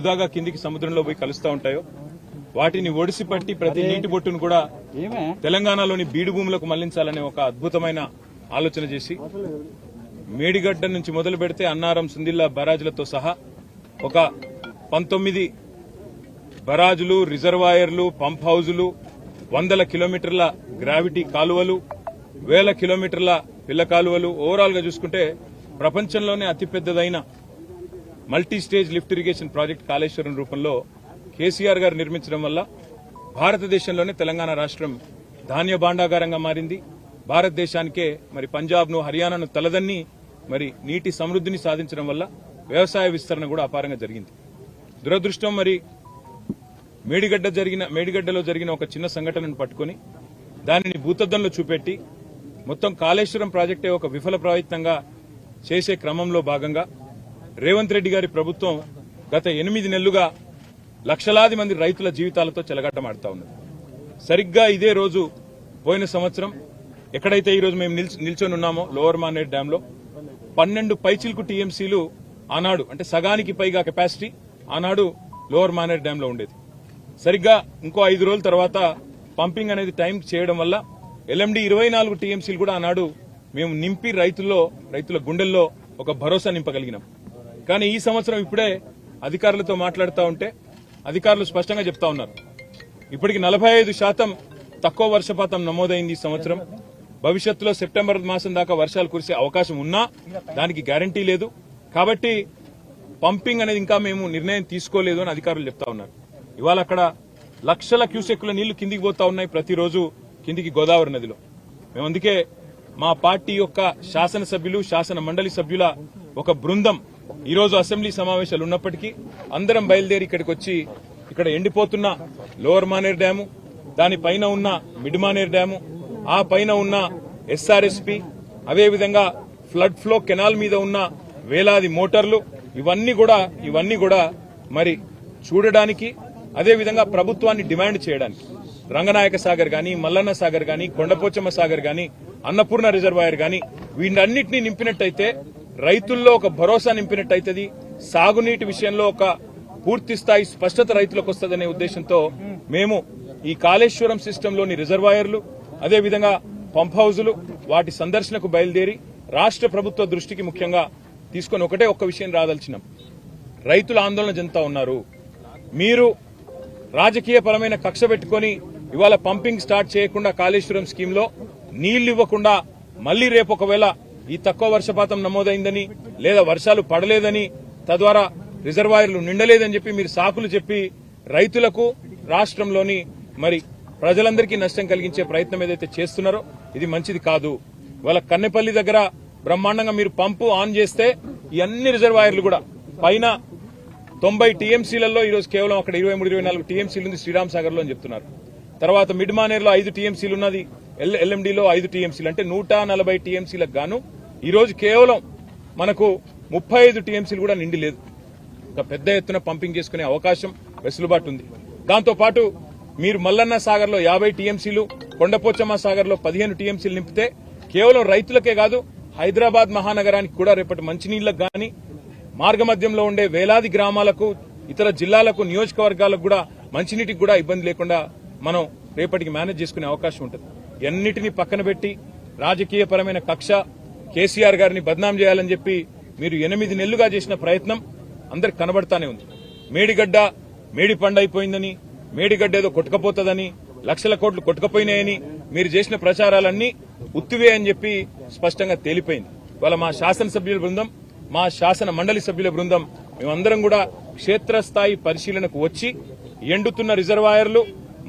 వృధాగా కిందికి సముద్రంలో పోయి కలుస్తూ ఉంటాయో వాటిని ఒడిసి పట్టి ప్రతి నీటి బొట్టును కూడా తెలంగాణలోని బీడు భూములకు మళ్లించాలనే ఒక అద్భుతమైన ఆలోచన చేసి మేడిగడ్డ నుంచి మొదలు పెడితే అన్నారం సుందిల్లా బరాజులతో సహా ఒక 19 బరాజులు, రిజర్వాయర్లు, పంప్ హౌజులు, 100 కిలోమీటర్ల గ్రావిటీ కాలువలు, 1000 కిలోమీటర్ల పిల్ల కాలువలు, ఓవరాల్ గా చూసుకుంటే ప్రపంచంలోనే అతిపెద్దదైన multi stage lift irrigation project Kaleshwaram రూపంలో కేసీఆర్ గారు నిర్మించడం వల్ల భారతదేశంలోనే తెలంగాణ రాష్ట్రం ధాన్య భాండాగారంగా మారింది. భారతదేశానికే మరి పంజాబ్ను, హర్యానాను తలదన్ని మరి నీటి సమృద్ధిని సాధించడం వల్ల వ్యవసాయ విస్తరణ కూడా అపారంగా జరిగింది. దురదృష్టం మరి మేడిగడ్డలో జరిగిన ఒక చిన్న సంఘటనను పట్టుకుని దానిని భూతద్దంలో చూపెట్టి మొత్తం కాళేశ్వరం ప్రాజెక్టే ఒక విఫల ప్రయత్నంగా చేసే క్రమంలో భాగంగా రేవంత్ రెడ్డి గారి ప్రభుత్వం గత 8 నెలలుగా లక్షలాది మంది రైతుల జీవితాలతో చెలగాటమాడుతా ఉన్నది. సరిగ్గా ఇదే రోజు పోయిన సంవత్సరం ఎక్కడైతే ఈ రోజు మేము నిల్చొని ఉన్నామో లోవర్ మానేర్ డ్యామ్ లో 12 పైచిల్కు టీఎంసీలు ఆనాడు, అంటే సగానికి పైగా కెపాసిటీ ఆనాడు లోవర్ మానేర్ డ్యామ్ లో ఉండేది. సరిగ్గా ఇంకో 5 రోజుల తర్వాత పంపింగ్ అనేది టైం చేయడం వల్ల ఎల్ఎండి 24 టీఎంసీలు కూడా ఆనాడు మేము నింపి రైతుల గుండెల్లో ఒక భరోసా నింపగలిగినాం. కానీ ఈ సంవత్సరం ఇప్పుడే అధికారులతో మాట్లాడుతూ ఉంటే అధికారులు స్పష్టంగా చెప్తా ఉన్నారు, ఇప్పటికి 45% తక్కువ వర్షపాతం నమోదైంది ఈ సంవత్సరం. భవిష్యత్తులో సెప్టెంబర్ మాసం దాకా వర్షాలు కురిసే అవకాశం ఉన్నా దానికి గ్యారంటీ లేదు. కాబట్టి పంపింగ్ అనేది ఇంకా మేము నిర్ణయం తీసుకోలేదు అని అధికారులు చెప్తా ఉన్నారు. ఇవాళ అక్కడ లక్షల క్యూసెక్కుల నీళ్లు కిందికి పోతా ఉన్నాయి ప్రతిరోజు కిందికి గోదావరి నదిలో. మేము అందుకే మా పార్టీ యొక్క శాసనసభ్యులు, శాసన మండలి సభ్యుల ఒక బృందం ఈరోజు అసెంబ్లీ సమావేశాలు ఉన్నప్పటికీ అందరం బయలుదేరి ఇక్కడికి వచ్చి ఇక్కడ ఎండిపోతున్న లోవర్ మానేర్ డ్యాము, దానిపైన ఉన్న మిడ్ మానేర్ డ్యాము, ఆ పైన ఉన్న ఎస్ఆర్ఎస్పీ, అదేవిధంగా ఫ్లడ్ ఫ్లో కెనాల్ మీద ఉన్న వేలాది మోటార్లు, ఇవన్నీ కూడా మరి చూడడానికి, అదేవిధంగా ప్రభుత్వాన్ని డిమాండ్ చేయడానికి రంగనాయక సాగర్ గాని, మల్లన్న సాగర్ గాని, కొండపోచమ్మ సాగర్ గాని, అన్నపూర్ణ రిజర్వాయర్ గాని వీటన్నిటినీ నింపినట్టయితే రైతుల్లో ఒక భరోసా నింపినట్టయితది. సాగునీటి విషయంలో ఒక పూర్తి స్థాయి స్పష్టత రైతులకు వస్తుందనే ఉద్దేశంతో మేము ఈ కాళేశ్వరం సిస్టంలోని రిజర్వాయర్లు, అదేవిధంగా పంప్ హౌజులు వాటి సందర్శనకు బయలుదేరి రాష్ట్ర ప్రభుత్వ దృష్టికి ముఖ్యంగా తీసుకుని ఒక్క విషయం రాదలిచినాం. రైతులు ఆందోళన చెందుతా ఉన్నారు. మీరు రాజకీయపరమైన కక్ష పెట్టుకుని ఇవాళ పంపింగ్ స్టార్ట్ చేయకుండా కాళేశ్వరం స్కీమ్ లో నీళ్లు ఇవ్వకుండా మళ్లీ రేపు ఒకవేళ ఈ తక్కువ వర్షపాతం నమోదైందని లేదా వర్షాలు పడలేదని తద్వారా రిజర్వాయర్లు నిండలేదని చెప్పి మీరు సాకులు చెప్పి రైతులకు, రాష్ట్రంలోని మరి ప్రజలందరికీ నష్టం కలిగించే ప్రయత్నం ఏదైతే చేస్తున్నారో ఇది మంచిది కాదు. ఇవాళ కన్నెపల్లి దగ్గర బ్రహ్మాండంగా మీరు పంపు ఆన్ చేస్తే ఈ అన్ని రిజర్వాయర్లు కూడా పైన 90 టీఎంసీలలో ఈరోజు కేవలం అక్కడ 23-24 టీఎంసీలు ఉంది శ్రీరామ్ సాగర్ లో అని చెప్తున్నారు. తర్వాత మిడ్ మానేర్ లో 5 టీఎంసీలు ఉన్నది, ఎల్ఎండిలో 5 టీఎంసీలు, అంటే 140 టీఎంసీలకు గాను ఈరోజు కేవలం మనకు 35 టీఎంసీలు కూడా నిండి లేదు. ఇంకా పెద్ద ఎత్తున పంపింగ్ చేసుకునే అవకాశం, వెసులుబాటు ఉంది. దాంతోపాటు మీరు మల్లన్న సాగర్ లో 50 టీఎంసీలు, కొండపోచమ్మ సాగర్ లో 15 టీఎంసీలు నింపితే కేవలం రైతులకే కాదు హైదరాబాద్ మహానగరానికి కూడా రేపటి మంచినీళ్లకు గాని, మార్గమధ్యంలో ఉండే వేలాది గ్రామాలకు, ఇతర జిల్లాలకు, నియోజకవర్గాలకు కూడా మంచినీటికి కూడా ఇబ్బంది లేకుండా మనం రేపటికి మేనేజ్ చేసుకునే అవకాశం ఉంటుంది. ఎన్నిటినీ పక్కన పెట్టి రాజకీయపరమైన కక్ష, కేసీఆర్ గారిని బద్నాం చేయాలని చెప్పి మీరు 8 నెలలుగా చేసిన ప్రయత్నం అందరికి కనబడతానే ఉంది. మేడి పండు అయిపోయిందని, మేడిగడ్డ ఏదో కొట్టుకపోతుందని, లక్షల కోట్లు కొట్టుకపోయినాయని మీరు చేసిన ప్రచారాలన్నీ ఉత్తివే అని చెప్పి స్పష్టంగా తేలిపోయింది. ఇవాళ మా శాసనసభ్యుల బృందం, మా శాసన మండలి సభ్యుల బృందం మేమందరం కూడా క్షేత్రస్థాయి పరిశీలనకు వచ్చి ఎండుతున్న రిజర్వాయర్లు,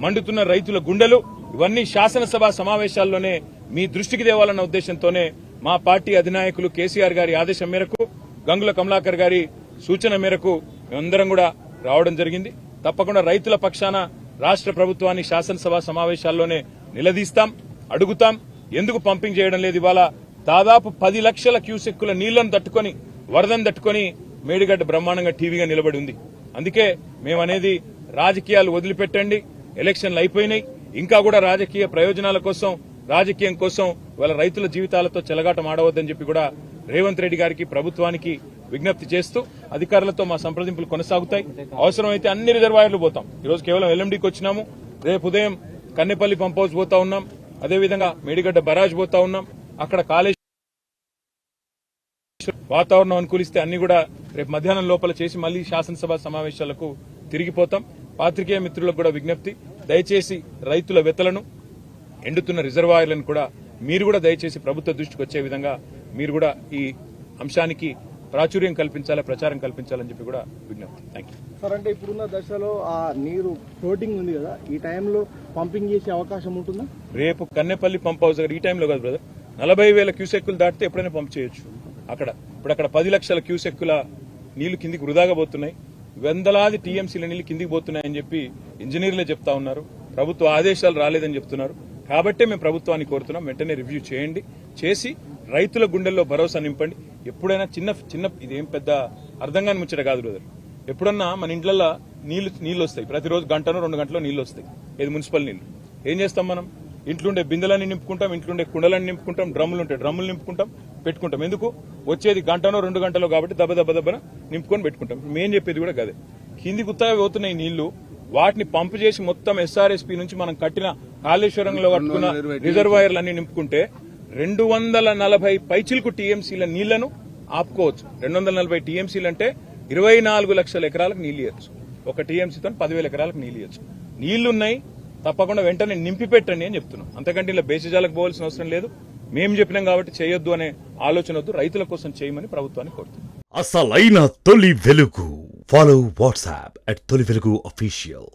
మండుతున్న రైతుల గుండెలు ఇవన్నీ శాసనసభ సమావేశాల్లోనే మీ దృష్టికి తేవాలన్న ఉద్దేశంతోనే మా పార్టీ అధినాయకులు కేసీఆర్ గారి ఆదేశం మేరకు, గంగుల కమలాకర్ గారి సూచన మేరకు మేమందరం కూడా రావడం జరిగింది. తప్పకుండా రైతుల పక్షాన రాష్ట్ర ప్రభుత్వాన్ని శాసనసభ సమావేశాల్లోనే నిలదీస్తాం, అడుగుతాం. ఎందుకు పంపింగ్ చేయడం లేదు? ఇవాళ దాదాపు 10 లక్షల క్యూసెక్కుల నీళ్లను తట్టుకుని, వరదను తట్టుకుని మేడిగడ్డ బ్రహ్మాండంగా టీవీగా నిలబడి ఉంది. అందుకే మేమనేది రాజకీయాలు వదిలిపెట్టండి, ఎలక్షన్లు అయిపోయినాయి, ఇంకా కూడా రాజకీయ ప్రయోజనాల కోసం, రాజకీయం కోసం వాళ్ళ రైతుల జీవితాలతో చెలగాటం ఆడవద్దని చెప్పి కూడా రేవంత్ రెడ్డి గారికి, ప్రభుత్వానికి విజ్ఞప్తి చేస్తూ అధికారులతో మా సంప్రదింపులు కొనసాగుతాయి. అవసరమైతే అన్ని రిజర్వాయర్లు పోతాం. ఈరోజు కేవలం ఎల్ఎండికి వచ్చినాము. రేపు ఉదయం కన్నెపల్లి పంప్ హౌస్ పోతా ఉన్నాం. అదేవిధంగా మేడిగడ్డ బరాజ్ పోతా ఉన్నాం. అక్కడ కాళేశ్వరం వాతావరణం అనుకూలిస్తే అన్ని కూడా రేపు మధ్యాహ్నం లోపల చేసి మళ్లీ శాసనసభ సమావేశాలకు తిరిగిపోతాం. పాత్రికేయ మిత్రులకు కూడా విజ్ఞప్తి, దయచేసి రైతుల వెతలను, ఎండుతున్న రిజర్వాయర్లను కూడా మీరు కూడా దయచేసి ప్రభుత్వ దృష్టికి వచ్చే విధంగా మీరు కూడా ఈ అంశానికి ప్రాచుర్యం కల్పించాలి, ప్రచారం కల్పించాలని చెప్పి కూడా విజ్ఞప్తి. Thank you sir. అంటే ఇప్పుడున్న దశలో ఆ నీరు ఫ్లోటింగ్ ఉంది కదా, ఈ టైంలో పంపింగ్ చేసే అవకాశం ఉంటుందా? రేపు కన్నెపల్లి పంప్ హౌస్ ఈ టైంలో కాదు బ్రదర్, 40,000 క్యూసెక్కులు దాటితే ఎప్పుడైనా పంప్ చేయొచ్చు. ఇప్పుడు అక్కడ 10 లక్షల క్యూసెక్కుల నీళ్లు కిందికి వృధాగా పోతున్నాయి. వందలాది టీఎంసీల నీళ్లు కిందికి పోతున్నాయని చెప్పి ఇంజనీర్లే చెప్తా ఉన్నారు. ప్రభుత్వ ఆదేశాలు రాలేదని చెప్తున్నారు. కాబట్టే మేము ప్రభుత్వాన్ని కోరుతున్నాం, వెంటనే రివ్యూ చేయండి, చేసి రైతుల గుండెల్లో భరోసా నింపండి. ఎప్పుడైనా చిన్న ఇదేం పెద్ద అర్థం కాని ముచ్చట కాదు బ్రదర్. ఎప్పుడన్నా మన ఇంట్లల్లో నీళ్లు వస్తాయి, ప్రతిరోజు గంటనో 2 గంటలో నీళ్లు వస్తాయి. ఇది మున్సిపల్ నీళ్లు. ఏం చేస్తాం మనం? ఇంట్లుండే బిందెలన్నీ నింపుకుంటాం, ఇంట్లుండే కుండలన్నీ నింపుకుంటాం, డ్రమ్ములు ఉంటాయి డ్రమ్ములు నింపుకుంటాం, పెట్టుకుంటాం. ఎందుకు? వచ్చేది గంటనో 2 గంటలో కాబట్టి దెబ్బన నింపుకొని పెట్టుకుంటాం. మేం చెప్పేది కూడా గదే. కింది గుత్తగా పోతున్నాయి నీళ్లు, వాటిని పంపు చేసి మొత్తం ఎస్ఆర్ఎస్పీ నుంచి మనం కట్టిన కాళేశ్వరంలో కట్టుకున్న రిజర్వాయర్లన్నీ నింపుకుంటే 240 పైచిలకు టీఎంసీల నీళ్లను ఆపుకోవచ్చు. 240 టీఎంసీలు అంటే 24 లక్షల ఎకరాలకు నీళ్లు ఇవ్వచ్చు. ఒక టీఎంసీతో 10,000 ఎకరాలకు నీళ్లు ఇవ్వచ్చు. నీళ్లున్నాయి, తప్పకుండా వెంటనే నింపి పెట్టండి అని చెప్తున్నాం. అంతకంటే ఇలా బేసిజాలకు పోవాల్సిన అవసరం లేదు. మేము చెప్పినాం కాబట్టి చేయొద్దు అనే ఆలోచన వద్దు, రైతుల కోసం చేయమని ప్రభుత్వాన్ని కోరుతున్నాం. అసలైన తొలి వెలుగు. ఫాలో వాట్సాప్ @తొలి వెలుగు official.